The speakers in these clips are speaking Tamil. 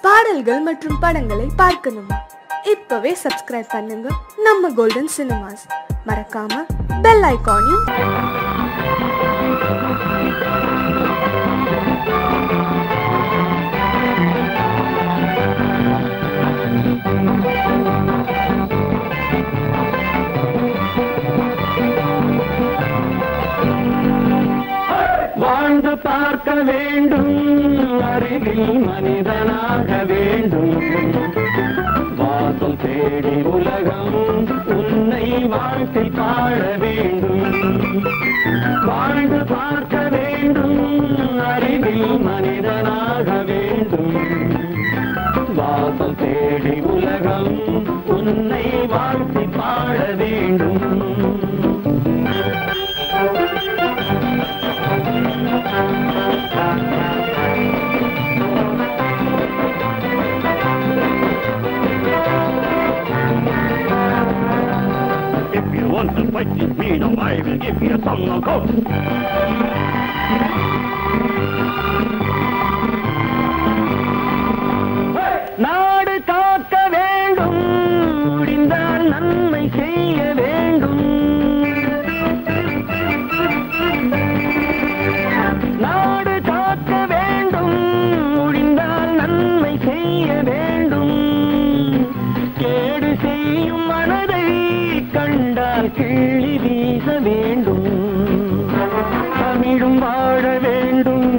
பாடல்கள் மற்றும் படங்களை பார்க்கணுமா? இப்பவே சப்ஸ்கிரைப் பண்ணுங்க நம்ம கோல்டன் சினிமாஸ். மறக்காம பெல் ஐகானையும் வாழ்ந்து பார்க்க வேண்டும், அறிவில் மனிதனாக வேண்டும், வாசல் தேடி உலகம் உன்னை வாழ்க்கை பாட வேண்டும். வாழ்ந்து பார்க்க வேண்டும், அறிவில் மனிதனாக வேண்டும், வாசல் தேடி உலகம் உன்னை வாழ்க்கை பாட வேண்டும். If you want to fight this freedom, I will give you a song of hope. நாடு காக்க வேண்டும், முடிந்தால் நன்மை செய்ய வேண்டும். நாடு காக்க வேண்டும், முடிந்தால் நன்மை செய்ய வேண்டும். கேடு செய்யும் மனதை கண்டால் கிள்ளி வீச வேண்டும். தமிழும் வாழ வேண்டும்,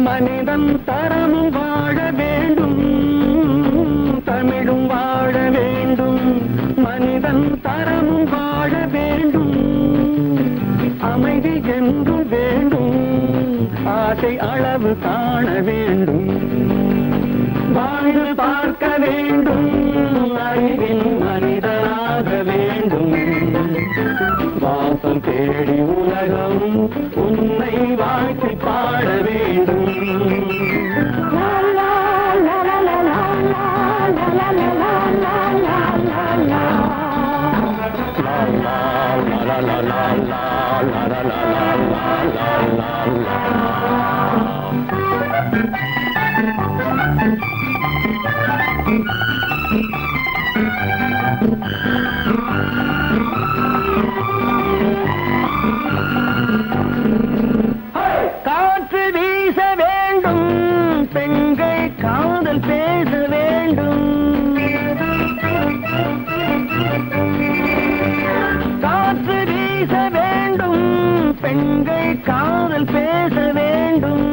மனிதன் தரமும் வாழ வேண்டும். தமிழும் வாழ வேண்டும், மனிதன் தரமும் வாழ வேண்டும். அமைதி என்று வேண்டும், ஆசை அளவு காண வேண்டும். வாழ்ந்து பார்க்க வேண்டும், அறிவின் மனிதனாக வேண்டும். வாசம் தேடி உலகம் உன்னை வாழ்க்கை பாட வேண்டும். காற்று வீச வேண்டும், பெண்கள் காதல் பேச வேண்டும். காற்று வீச வேண்டும், பெண்கள் காதல் பேச வேண்டும்.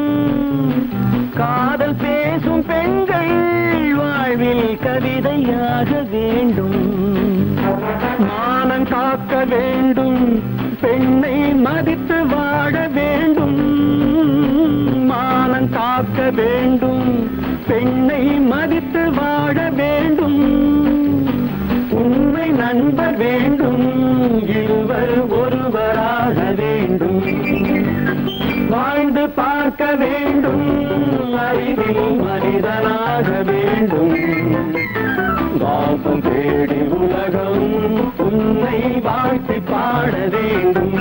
காதல் பேசும் பெண்கள் வாழ்வில் கவிதையாக வேண்டும். மானம் காக்க வேண்டும், பெண்ணை மதித்து வாழ வேண்டும். மானம் காக்க வேண்டும், பெண்ணை மதித்து வாழ வேண்டும். உண்மை நண்பர் வேண்டும், இருவர் ஒருவராக வேண்டும். வாழ்ந்து பார்க்க வேண்டும், அறிவில் மனிதனாக வேண்டும். வாசம் தேடி உலகம் உன்னை வாழ்த்தி பாட வேண்டும்.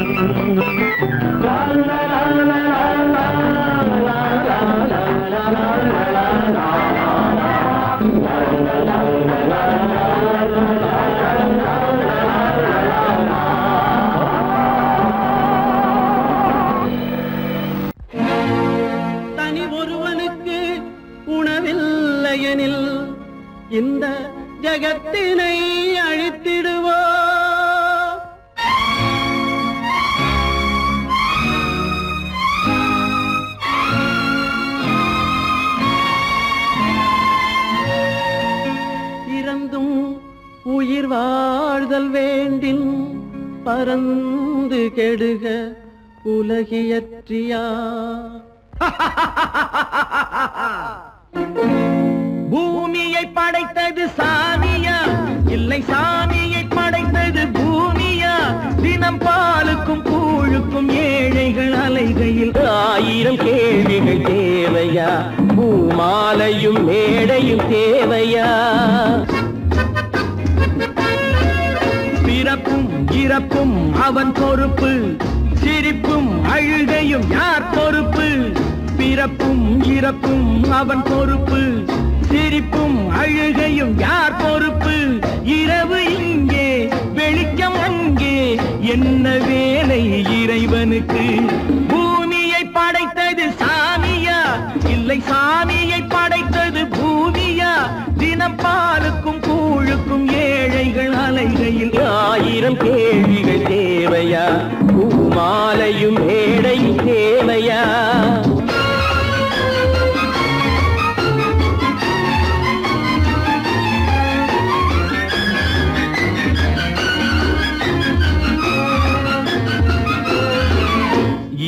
தனி ஒருவனுக்கு உணவில்லையெனில் இந்த ஜகத்தினை அழித்திடுவோ. இறந்தும் உயிர் வாழ்தல் வேண்டின் பறந்து கெடுக உலகியற்றியா. பூமியை படைத்தது சாமியா, இல்லை சாமியை படைத்தது பூமியா. தினம் பாலுக்கும் கூழுக்கும் ஏழைகள் அலைகையில் 1000 கேள்விகள் தேவையா. பூமாலையும் மேடையும் தேவையா. பிறப்பும் இறப்பும் அவன் பொறுப்பு, சிரிப்பும் அழுகையும் யார் பொறுப்பு. பிறப்பும் இறப்பும் அவன் பொறுப்பு, சிரிப்பும் தினம் பாலுக்கும் கூழுக்கும் ஏழைகள் அலைகையில் 1000 கேள்விகள் தேவையா பூமாலையும் மேடையும் தேவையா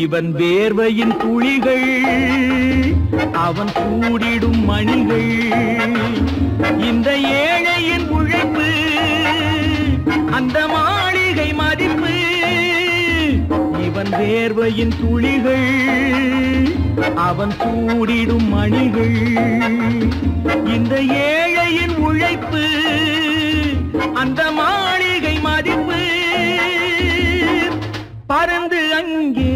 இவன் வேர்வையின் துளிகள் அவன் கூடிடும் மணிகள் இந்த ஏழையின் உழைப்பு அந்த மாளிகை மதிப்பு இவன் வேர்வையின் துளிகள் அவன் கூடிடும் மணிகள் இந்த ஏழையின் உழைப்பு அந்த மாளிகை மதிப்பு பறந்து அங்கே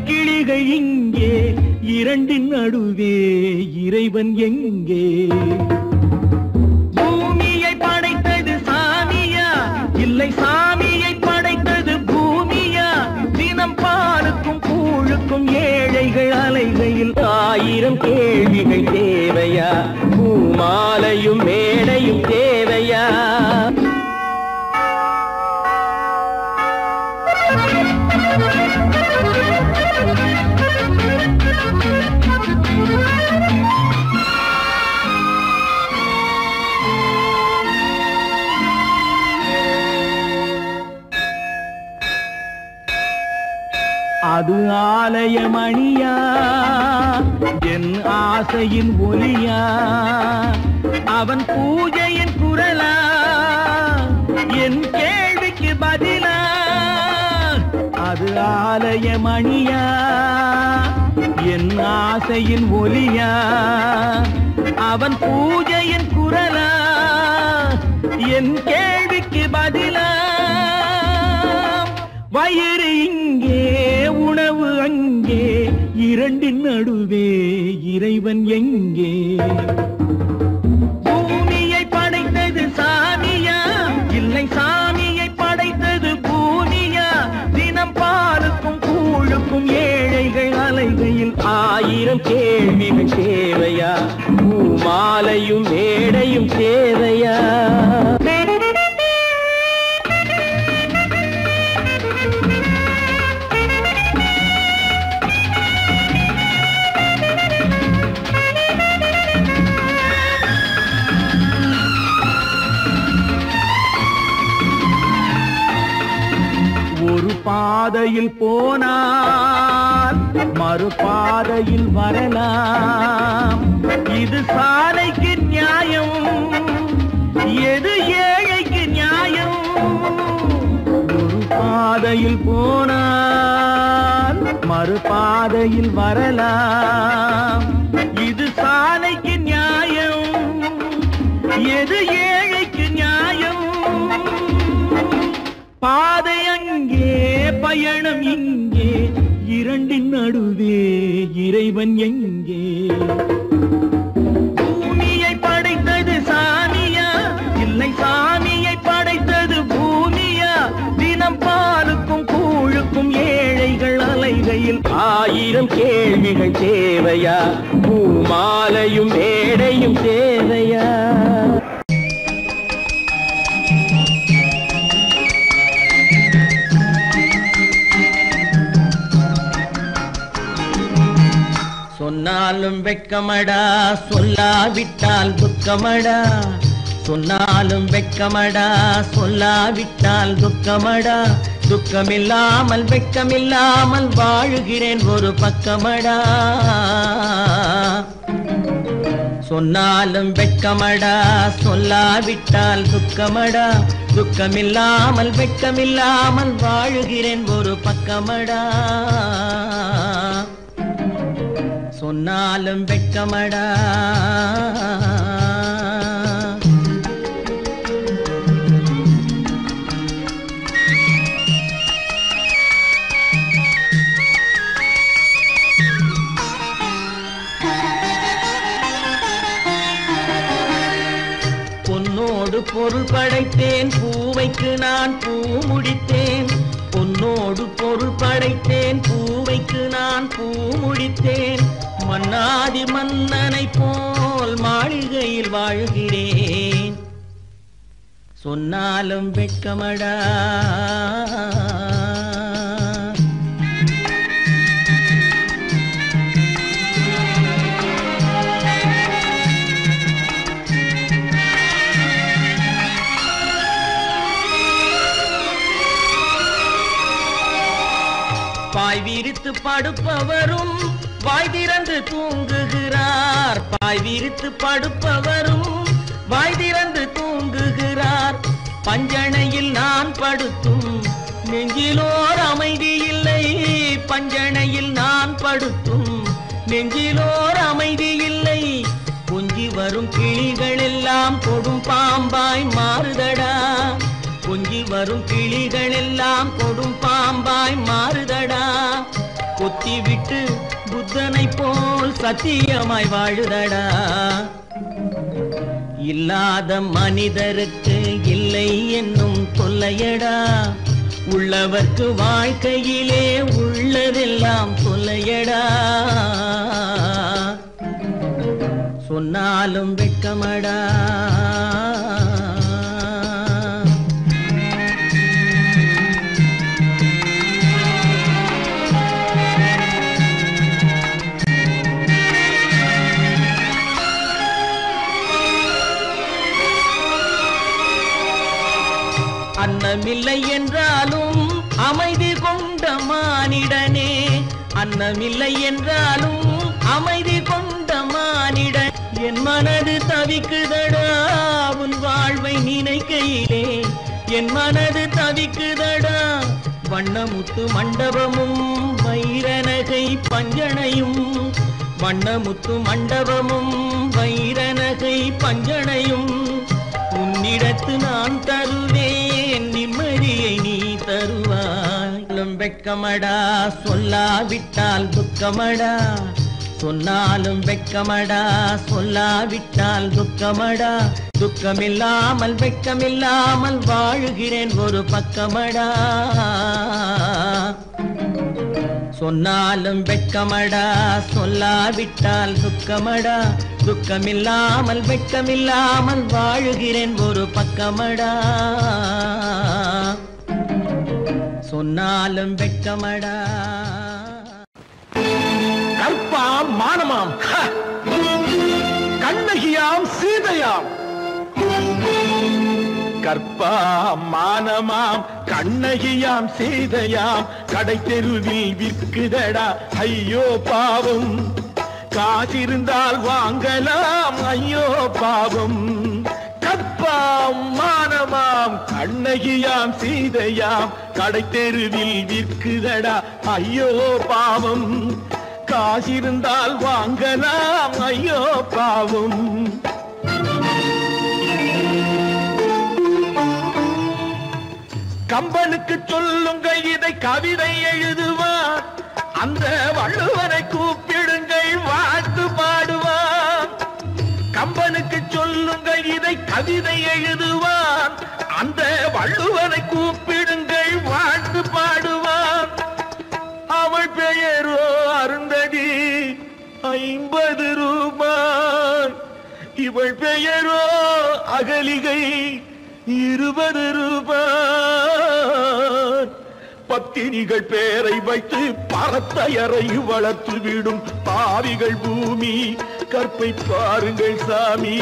கிளிகள் இங்கே இரண்டின் நடுவே இறைவன் எங்கே பூமியை படைத்தது சாமியா இல்லை சாமியை படைத்தது பூமியா தினம் பாலுக்கும் கூழுக்கும் ஏழைகள் அலைகையில் 1000 கேள்விகள் தேவையா பூமாலையும் மேடையும் தேவையா அது ஆலயமணியா என் ஆசையின் ஒலியா அவன் பூஜையின் குரலா என் கேள்விக்கு பதிலா அது ஆலயமணியா என் ஆசையின் ஒலியா அவன் பூஜையின் குரலா என் கேள்விக்கு பதிலா வயிறு இங்கே உணவு அங்கே இரண்டின் நடுவே இறைவன் எங்கே பூமியை படைத்தது சாமியா இல்லை சாமியை படைத்தது பூமியா தினம் பாலுக்கும் கூழுக்கும் ஏழைகள் அலைகையில் 1000 கேள்விகள் தேவையா பூமாலையும் மேடையும் தேவையா பாதையில் போனால் மறுபாதையில் வரலாம் இது சாலைக்கு நியாயம் எது ஏழைக்கு நியாயம் ஒரு பாதையில் போனால் மறுபாதையில் வரலாம் இது சாலைக்கு நியாயம் எது ஏழைக்கு நியாயம் பாதை அங்கே பயணம் இங்கே இரண்டின் நடுவே இறைவன் எங்கே பூமியை படைத்தது சாமியா இல்லை சாமியை படைத்தது பூமியா தினம் பாலுக்கும் கூழுக்கும் ஏழைகள் அலைகையில் 1000 கேள்விகள் தேவையா பூமாலையும் மேடையும் தேவையா சொன்னாலும் வெட்கமடா சொல்லாவிட்டால் துக்கமடா சொன்னாலும் வெட்கமடா சொல்லாவிட்டால் துக்கமடா துக்கமில்லாமல் வெட்கமில்லாமல் வாழுகிறேன் ஒரு பக்கமடா சொன்னாலும் வெட்கமடா சொல்லாவிட்டால் துக்கமடா துக்கமில்லாமல் வெட்கமில்லாமல் வாழுகிறேன் ஒரு பக்கமடா சொன்னாலும் வெட்கமடா பொன்னோடு பொருள் படைத்தேன் பூவைக்கு நான் பூ முடித்தேன் பொன்னோடு பொருள் படைத்தேன் பூவைக்கு நான் பூ முடித்தேன் மன்னாதி மன்னனை போல் போல் மாளிகையில் வாழ்கிறேன். சொன்னாலும் வெட்கமடா. பாய் விரித்து படுப்பவரும் வாய் திறந்து தூங்குகிறார். பாய் விரித்து படுப்பவரும் வாய் திறந்து தூங்குகிறார். பஞ்சணையில் நான் படுத்தும் நெஞ்சிலோர் அமைதி இல்லை. பஞ்சணையில் நான் படுத்தும் நெஞ்சிலோர் அமைதி இல்லை. கொஞ்சி வரும் கிளிகள் எல்லாம் கொடும் பாம்பாய் மாறுதடா. கொஞ்சி வரும் கிளிகள் எல்லாம் கொடும் பாம்பாய் மாறுதடா. கொத்தி விட்டு புத்தனை போல் சத்தியமாய் வாழுதடா. இல்லாத மனிதருக்கு இல்லை என்னும் தொல்லையடா. உள்ளவர்க்கு வாழ்க்கையிலே உள்ளதெல்லாம் தொல்லையடா. சொன்னாலும் வெட்கமடா. அன்னமில்லை என்றாலும் அமைதி கொண்ட மானிடனே. அன்னமில்லை என்றாலும் அமைதி கொண்ட மானிடன். என் மனது தவிக்குதடா உன் வாழ்வை நினைக்கையிலே. என் மனது தவிக்குதடா. வண்ணமுத்து மண்டபமும் வைரநகை பஞ்சனையும். வண்ணமுத்து மண்டபமும் வைரநகை பஞ்சனையும். உன்னிடத்து நான் தருவேன் நிம்மதியை நீ தருவாய். வெட்கமடா சொல்லாவிட்டால் துக்கமடா. சொன்னாலும் வெட்கமடா சொல்லாவிட்டால் துக்கமடா. துக்கமில்லாமல் வெட்கமில்லாமல் வாழுகிறேன் ஒரு பக்கமடா. சொன்னாலும் வெட்கமடா சொல்லாவிட்டால் துக்கமடா. துக்கமில்லாமல் வெட்கமில்லாமல் வாழுகிறேன் ஒரு பக்கமடா. சொன்னாலும் வெட்கமடா. கற்பாம் மானமாம் கண்ணகியாம் சீதையாம். கற்பாம் மானமாம் கண்ணகியாம் சீதையாம். கடை தெருவில் விற்குதடா ஐயோ பாவம். காசிருந்தால் வாங்கலாம் ஐயோ பாவம். கற்பாம் மானமாம் கண்ணகியாம் சீதையாம். கடை தெருவில் விற்குதடா ஐயோ பாவம். காசிருந்தால் வாங்கலாம் ஐயோ பாவம். கம்பனுக்கு சொல்லுங்கள் இதை கவிதை எழுதுவார். அந்த வள்ளுவனை கூப்பிடுங்கள் வாழ்த்து பாடுவார். கம்பனுக்கு சொல்லுங்கள் இதை கவிதை எழுதுவார். அந்த வள்ளுவனை கூப்பிடுங்கள் வாழ்த்து பாடுவார். அவள் பெயரோ அருந்ததி 50 ரூபாய். இவள் பெயரோ அகலிகை 20 ரூபாய். பத்தினிகள் பேரை வைத்து பரத்தையரை வளர்த்து விடும் பாவிகள் பூமி. கற்பை பாருங்கள் சாமி.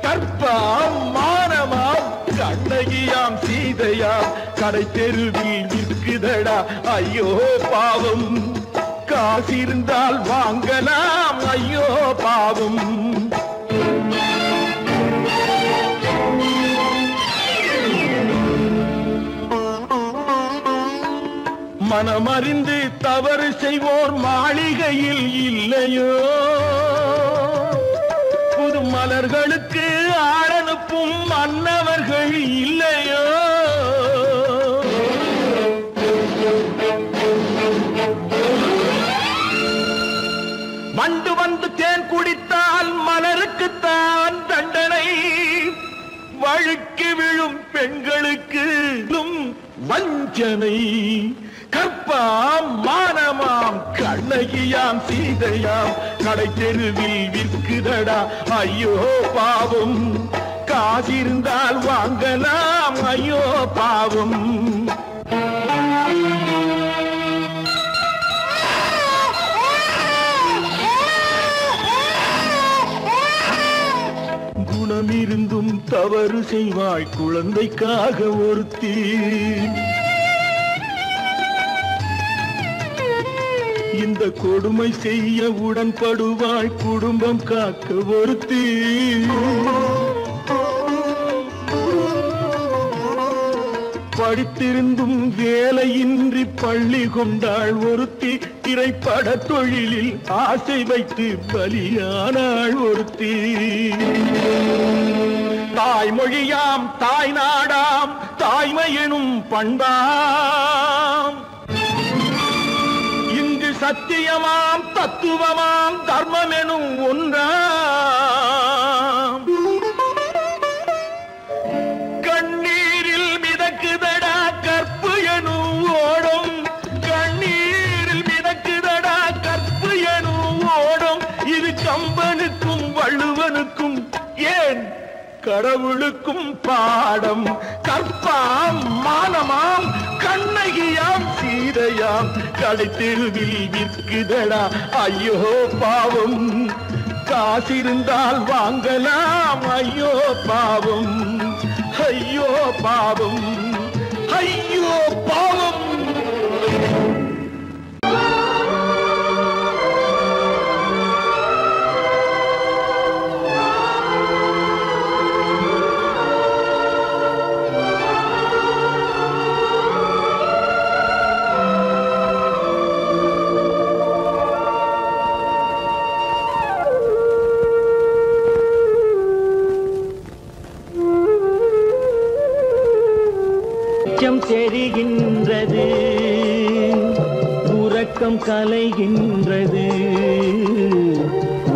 கற்பாம் மானமாம் கண்ணகியாம் சீதையாம். கடை தெருவில் விற்குதடா ஐயோ பாவம். காசிருந்தால் வாங்கலாம் ஐயோ பாவம். மனமறிந்து தவறு செய்வோர் மாளிகையில் இல்லையோ. புது மலர்களுக்கு ஆளனுப்பும் மன்னவர்கள் இல்லையோ. வண்டு வந்து தேன் குடித்தால் மலருக்குத்தான் தண்டனை. வழுக்கி விழும் பெண்களுக்கு வஞ்சனை. கற்பாம் மானமாம் கண்ணகியாம் சீதையாம். கடை தெருவில் விற்குதடா ஐயோ பாவம் காசிருந்தால் வாங்கலாம் ஐயோ பாவம் குணமிருந்தும் தவறு செய்வாய் குழந்தைக்காக ஒருத்தி இந்த கொடுமை செய்ய உடன்படுவாய் குடும்பம் காக்க ஒருத்தி படித்திருந்தும் வேலையின்றி பள்ளி கொண்டாள் ஒருத்தி திரைப்பட தொழிலில் ஆசை வைத்து பலியானாள் ஒருத்தி தாய்மொழியாம் தாய் நாடாம் தாய்மையெனும் பண்பாம் இங்கு சத்தியமாம் தத்துவமாம் தர்மமெனும் ஒன்றாம் கண்ணீரில் மிதக்குதடா கற்பு எனும் ஓடும் கண்ணீரில் மிதக்குதடா கற்பு எனும் ஓடும் இது கம்பனுக்கும் வள்ளுவனுக்கும் ஏன் கடவுளுக்கும் பாடம் கற்பாம் மானமாம் கண்ணகியாம் சீதையாம் கடை தெருவில் விற்குதடா ஐயோ பாவம் காசிருந்தால் வாங்கலாம் ஐயோ பாவம் ஐயோ பாவம் ஐயோ பாவம் தெரிகின்றது உறக்கம் கலைகின்றது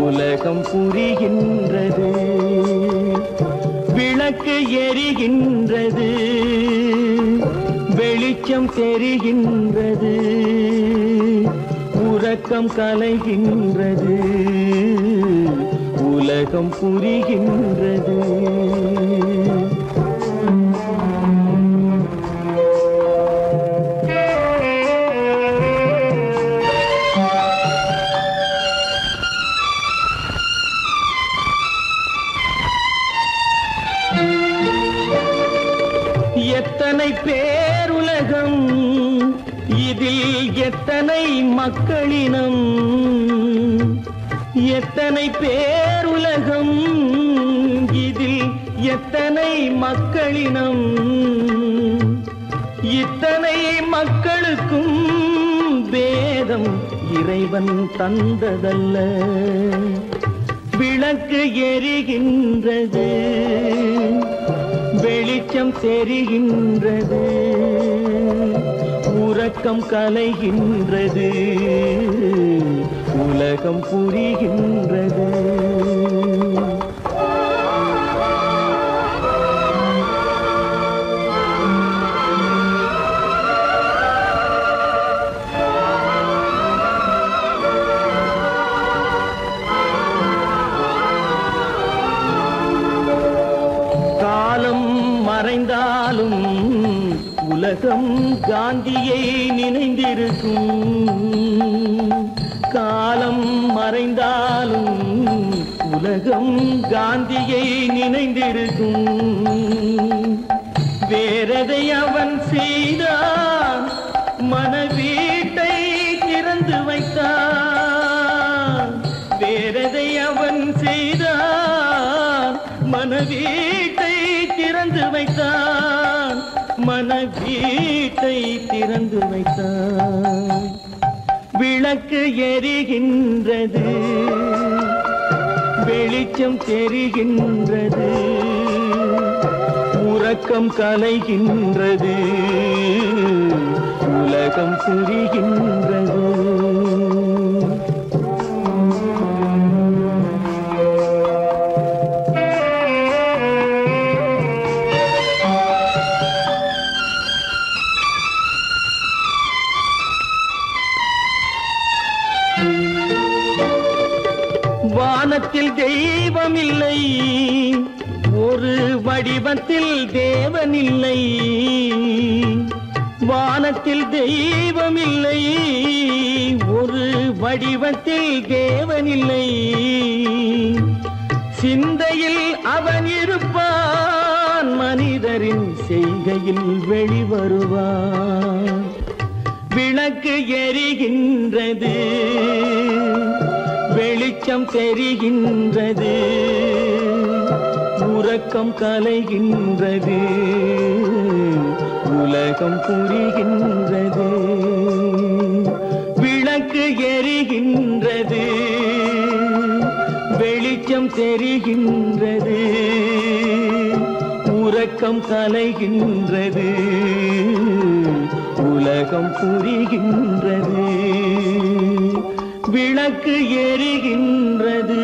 உலகம் புரிகின்றது விளக்கு எரிகின்றது வெளிச்சம் தெரிகின்றது உறக்கம் கலைகின்றது உலகம் புரிகின்றது எத்தனை பேருலகம் இதில் எத்தனை மக்களினம் எத்தனை பேருலகம் இதில் எத்தனை மக்களினம் இத்தனை மக்களுக்கும் வேதம் இறைவன் தந்ததல்ல விளக்கு எரிகின்றது வெளிச்சம் தெரிகின்றது உறக்கம் கலைகின்றது உலகம் புரிகின்றது மறைந்தாலும் உலகம் காந்தியை நினைந்திருக்கும் காலம் மறைந்தாலும் உலகம் காந்தியை நினைந்திருக்கும் வேறதை அவன் செய்தான் மனவீட்டை திறந்து வைத்தான் வேறதை அவன் செய்தான் மனவீட்டை திறந்து வைத்தான் மனவீட்டை திறந்து வைத்தான் விளக்கு எரிகின்றது வெளிச்சம் தெரிகின்றது உறக்கம் கலைகின்றது உலகம் புரிகின்றது ஒரு வடிவத்தில் தேவனில்லை, வானத்தில் தெய்வமில்லை. ஒரு வடிவத்தில் தேவனில்லை, சிந்தையில் அவன் இருப்பான், மனிதரின் செய்கையில் வெளிவருவான். விளக்கு எரிகின்றது, வெளிச்சம் தெரிகின்றது, உறக்கம் கலைகின்றது, உலகம் புரிகின்றது. விளக்கு எரிகின்றது, வெளிச்சம் தெரிகின்றது, உறக்கம் கலைகின்றது, உலகம் புரிகின்றது. விளக்கு எரிகின்றது.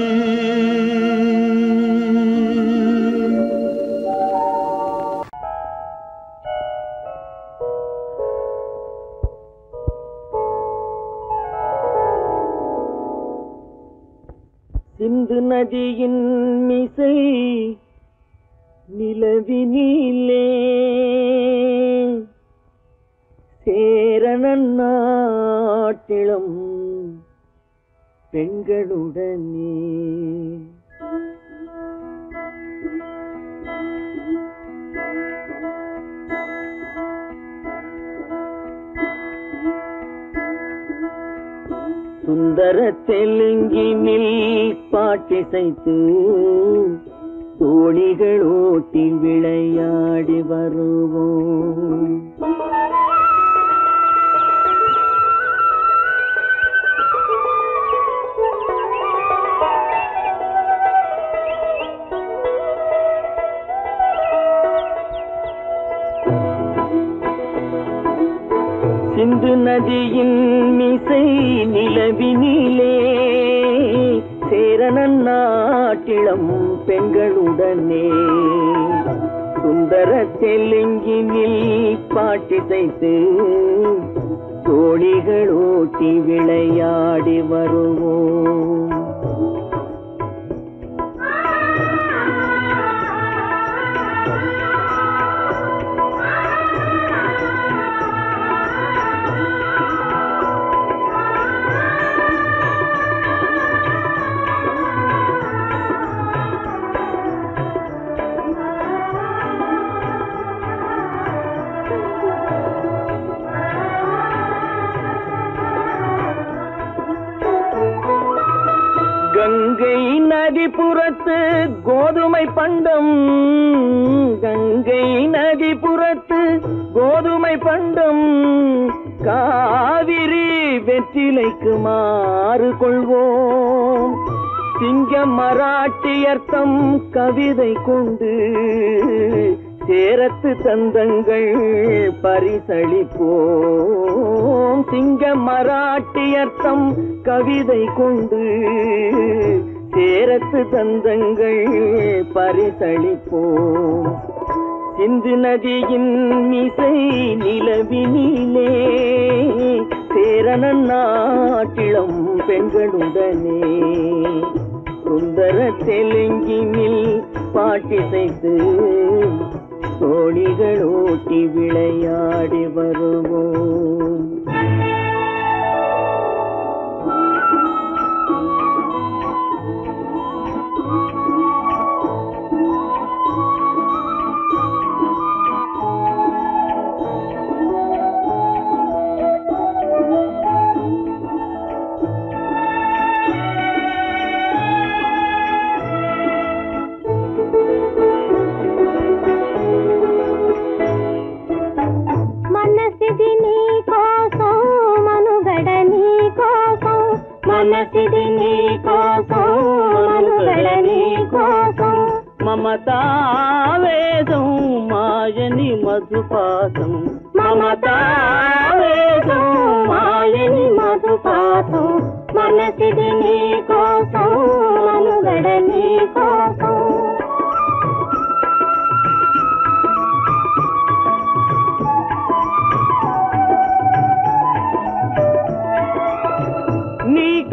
சிந்து நதியின் மிசை நிலவினிலே சேரணன் நாட்டிலும் பெண்களுடனே சுந்தர தெலுங்கினில் பாட்டிசைத்து தோணிகள் ஓட்டி விளையாடி வருவோம். சிந்து நதியின் மிசை நிலவினிலே சேரணன் நாட்டிளம் பெண்களுடனே சுந்தர தெலுங்கினில் பாட்டிசைத்து தோணிகள் ஓட்டி விளையாடி வருவோம். கங்கை நதிபுறத்து கோதுமை பண்டம், கங்கை நதிபுறத்து கோதுமை பண்டம், காவிரி வெற்றிலைக்கு மாறு கொள்வோம். சிங்கம் மராட்டியர்த்தம் கவிதை கொண்டு சேரத்து தந்தங்கள் பரிசளிப்போம். சிங்கம் மராட்டியர்த்தம் கவிதை கொண்டு சேரத்து தந்தங்கள் பரிசளிப்போம். சிந்து நதியின் மிசை நிலவினிலே சேரணன் நாட்டிளம் பெண்களுடனே சுந்தர தெலுங்கினில் பாட்டிசைத்து தோணிகள் ஓட்டி விளையாடி வருவோம். మనసిది నీ కోసం మనుగడ నీ కోసం మమతావేదం మాయని మధుపాసం మమతావేదం మాయని మధుపాసం మనసిది నీ కోసం మనుగడ నీ కోసం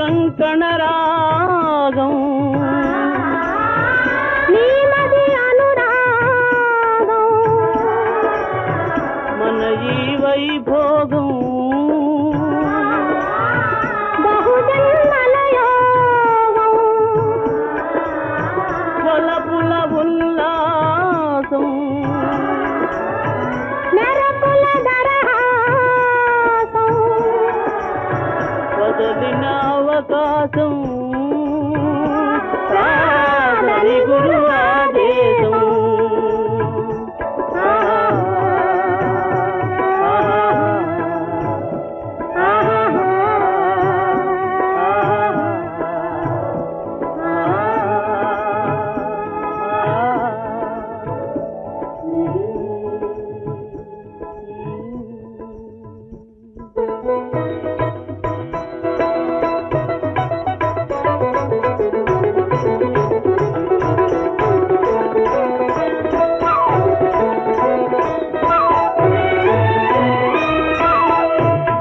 కంకణరాగం నీ మది అనురాగం விசுவாசம் சாதனை குரு ஆதேசம்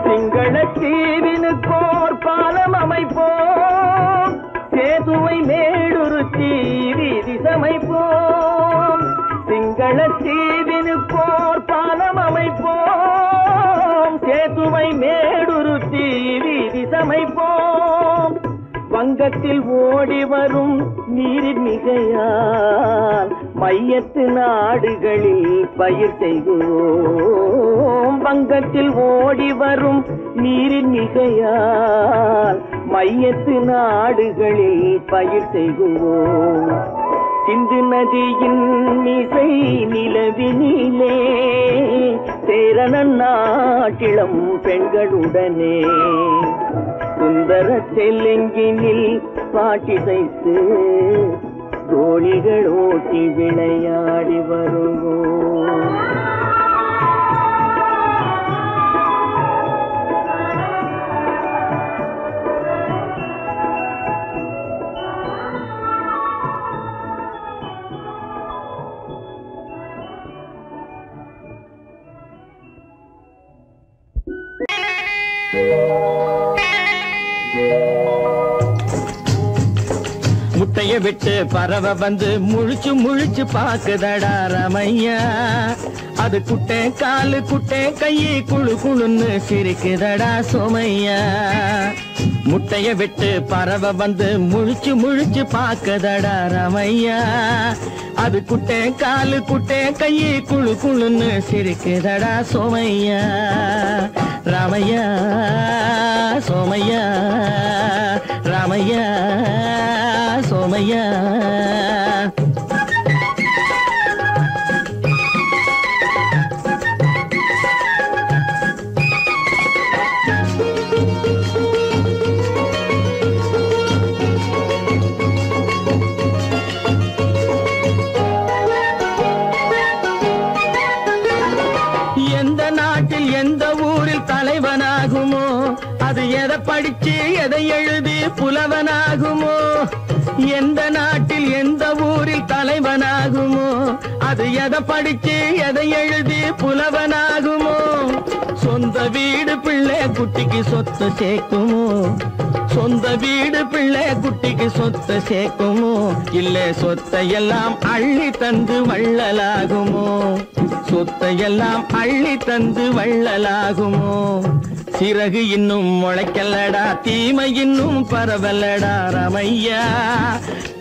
சிங்களத்தீவினுக்கோர் பாலம் அமைப்போம் சேதுவை மேடுருத்தி வீதி சமைப்போம் வங்கத்தில் ஓடி வரும் நீரின் மிகையால் மையத்து நாடுகளில் பயிர் செய்கிறோம் வங்கத்தில் ஓடி வரும் நீரின் மிகையால் மையத்து நாடுகளில் பயிர் செய்கிறோம் சிந்து நதியின் மீசை நிலவினிலே சேரணன் நாட்டிளம் பெண்களுடனே சுந்தர தெலுங்கினில் பாட்டிசைத்து தோணிகள் ஓட்டி விளையாடி வருவோம் முட்டைய விட்டு பறவை வந்து முழிச்சு முழிச்சு பாக்குதடா ரமையா அது குட்டே காலு குட்டே கையை குழு குழுன்னு சிரிக்குதடா சோமையா முட்டைய விட்டு பறவை வந்து முழிச்சு முழிச்சு பாக்குதடா ரமையா அது குட்டே காலு குட்டே கையை குழு குழுன்னு சிரிக்குதடா சோமையா ராமையா சோமையா ராமையா சோமையா எந்த நாட்டில் எந்த ஊரில் தலைவனாகுமோ அது எதை படிச்சு எதை எழுதி புலவனாகுமோ எந்த நாட்டில் எந்த ஊரில் தலைவனாகுமோ அது எதை படிச்சு எதை எழுதி புலவனாகுமோ சொந்த வீடு பிள்ளை குட்டிக்கு சொத்து சேர்க்குமோ சொந்த வீடு பிள்ளை குட்டிக்கு சொத்தை சேர்க்குமோ இல்ல சொத்தை எல்லாம் அள்ளி தந்து வள்ளலாகுமோ சொத்தை எல்லாம் அள்ளி தந்து வள்ளலாகுமோ சிறகு இன்னும் முளைக்கல்லடா தீமை இன்னும் பரவலடா ரமையா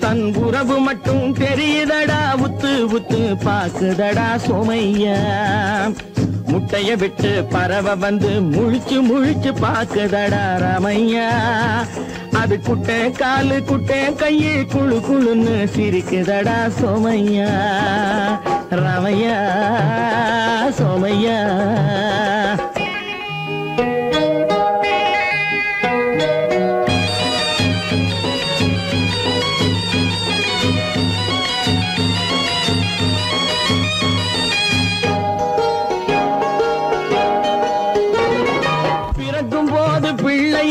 தன் உறவு மட்டும் தெரியுதடா உத்து உத்து பாக்குதடா சோமையா முட்டைய விட்டு பறவை வந்து முழிச்சு முழிச்சு பாக்குதடா ரமையா அது குட்டை காலு குட்டை கையை குழு குழுன்னு சிரிக்குதடா சோமையா ரமையா சோமையா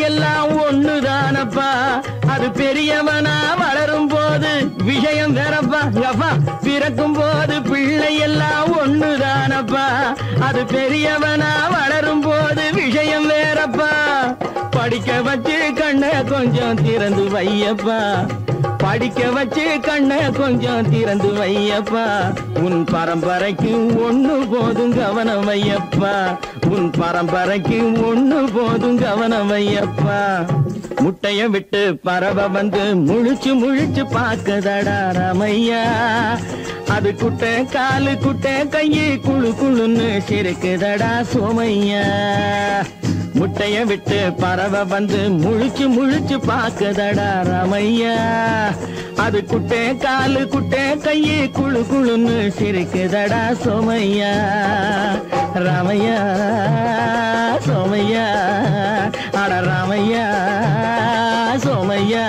எல்லாம் ஒண்ணுதானப்பா அது பெரியவனா வளரும் போது விஷயம் வேறப்பா அப்பா பிறக்கும் போது பிள்ளை எல்லாம் ஒண்ணுதானப்பா அது பெரியவனா வளரும் போது விஷயம் வேறப்பா படிக்க வச்சு கண்ணை கொஞ்சம் திறந்து வையப்பா படிக்க வச்சு கண்ணை கொஞ்சம் திறந்து வையப்பா உன் பரம்பரைக்கு ஒண்ணு போதும் கவனம் வையப்பா உன் பரம்பரைக்கு ஒண்ணு போதும் கவனம் வையப்பா முட்டைய விட்டு பறவை வந்து முழிச்சு முழிச்சு பாக்குதடா ரமையா அது குட்டை காலு குட்டை கையை குழு குழுன்னு சிரிக்குதடா சோமையா முட்டைய விட்டு பறவை வந்து முழிச்சு முழிச்சு பாக்குதடா ராமையா. அது குட்டே காலு குட்டே கையு குழு குழுன்னு சிரிக்குதடா சோமையா. ராமையா சோமையா அட ராமையா சோமையா.